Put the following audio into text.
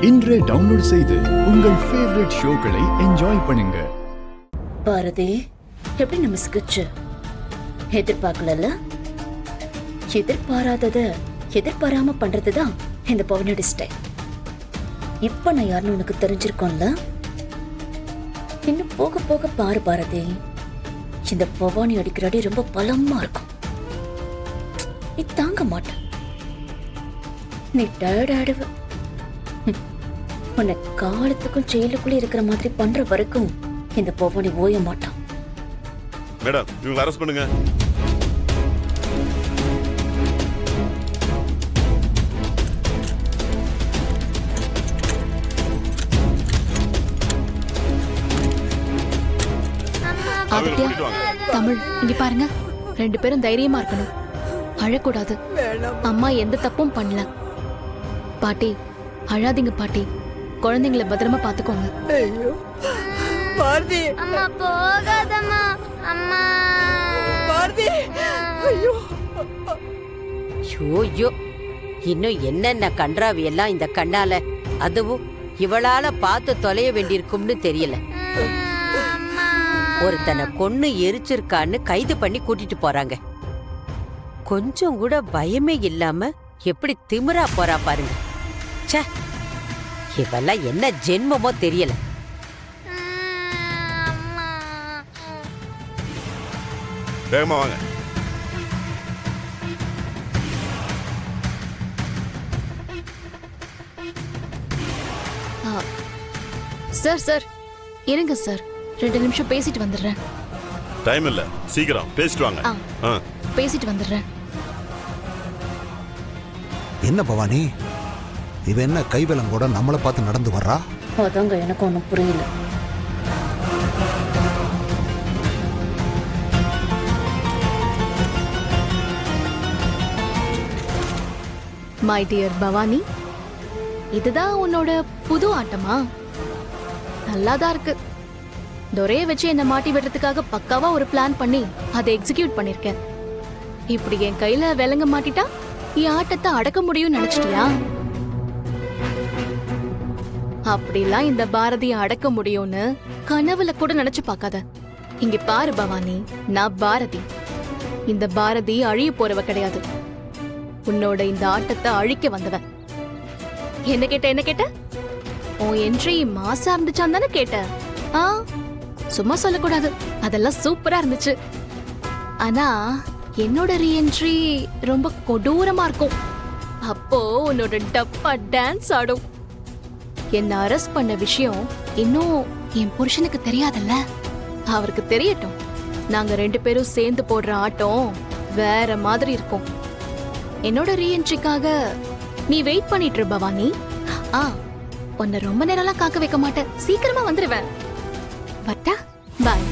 இன்றே டவுன்லோட் செய்து உங்கள் ஃபேவரட் ஷோக்களை என்ஜாய் பண்ணுங்க. பாரதி, எப்படி நம்ம ஸ்கெட்ச் எதிர்பார்க்கல? எதிர்பாராதத எதிர்பாராம பண்றதுதான் இந்த பவனோட ஸ்டைல். இப்ப நான் யாருன்னு உனக்கு தெரிஞ்சிருக்கோம்ல. இன்னும் போக போக பாரு பாரதி, இந்த பவானி அடிக்கிற அடி ரொம்ப பலமா இருக்கும். நீ தாங்க மாட்ட, நீ டயர்ட் ஆயிடுவ. உன்னை காலத்துக்கும் செயலுக்குள்ள இருக்கிற மாதிரி பண்ற வரைக்கும் இந்த பவானி ஓய மாட்டான். மேடம், இவங்களை அரெஸ்ட் பண்ணுங்க. தமிழ், இங்க பாருங்க, 2 பேரும் தைரியமா இருக்கணும், அழக்கூடாது. அம்மா எந்த தப்பும் பண்ணல. பாட்டி அழாதீங்க பாட்டி, குழந்தைங்களை பத்திரமா பாத்துக்கோங்க. ஐயோ பாரதி, அம்மா போகாதம்மா. அம்மா பாரதி, ஐயோ ஐயோ, இன்னும் என்னென்ன கன்றாவி எல்லாம் இந்த கண்ணால, அதுவும் இவளால பார்த்து தொலைய வேண்டியிருக்கும்னு தெரியல. ஒருத்தனை கொன்னு எரிச்சிருக்கான்னு கைது பண்ணி கூட்டிட்டு போறாங்க. கொஞ்சம் கூட பயமே இல்லாம எப்படி திமிரா போறா பாருங்க. ச்சே, இவெல்லாம் என்ன ஜென்மமோ தெரியல. வேகமா வாங்க. சார் சார் இருங்க சார், 2 நிமிஷம் பேசிட்டு வந்துடுறேன். டைம் இல்ல, சீக்கிரம் பேசிட்டு வாங்க. பேசிட்டு வந்துடுறேன். என்ன பவானி, இவ என்ன கைவலம் கூட நம்மளை பார்த்து நடந்து வர்றா? அதாங்க எனக்கு ஒன்றும் புரியல. மை டியர் பவானி, இதுதான் உன்னோட புது ஆட்டமா? நல்லாதான் இருக்கு. துரையை வச்சு என்ன மாட்டி விடுறதுக்காக பக்காவா ஒரு பிளான் பண்ணி அதை எக்ஸிக்யூட் பண்ணிருக்கேன். இப்படி என் கையில விலங்க மாட்டிட்டா என் ஆட்டத்தை அடக்க முடியும்னு நினைச்சிட்டியா? அப்படிலாம் இந்த பாரதியை அடக்க முடியும்னு கனவுல கூட நினைச்சு பார்க்காத. இங்க பாரு பவானி, நான் பாரதி. இந்த பாரதி அழிய போறவ கிடையாது. உன்னோட இந்த ஆட்டத்தை அழிக்க வந்தவன். என்ன கேட்ட? உன் என்ட்ரி மாசா இருந்துச்சான் தானே கேட்ட? சும்மா சொல்லக்கூடாது, அதெல்லாம் சூப்பரா இருந்துச்சு. ஆனா என்னோட ரீஎன்ட்ரி ரொம்ப கொடூரமா இருக்கும். அப்போ உன்னோட டப்பா டான்ஸ் ஆடும். என்ன அரெஸ்ட் பண்ண விஷயம் இன்னும் என் புருஷனுக்கு தெரியாதல்ல. அவருக்கு தெரியட்டும். நாங்க 2 பேரும் சேர்ந்து போடுற ஆட்டம் வேற மாதிரி இருக்கும். என்னோட ரீஎன்ட்ரிக்காக நீ வெயிட் பண்ணிட்டு இரு பவானி. உன்னை ரொம்ப நேரம்லாம் காக்க வைக்க மாட்டேன், சீக்கிரமா வந்துருவேன். வட்டா பாய்.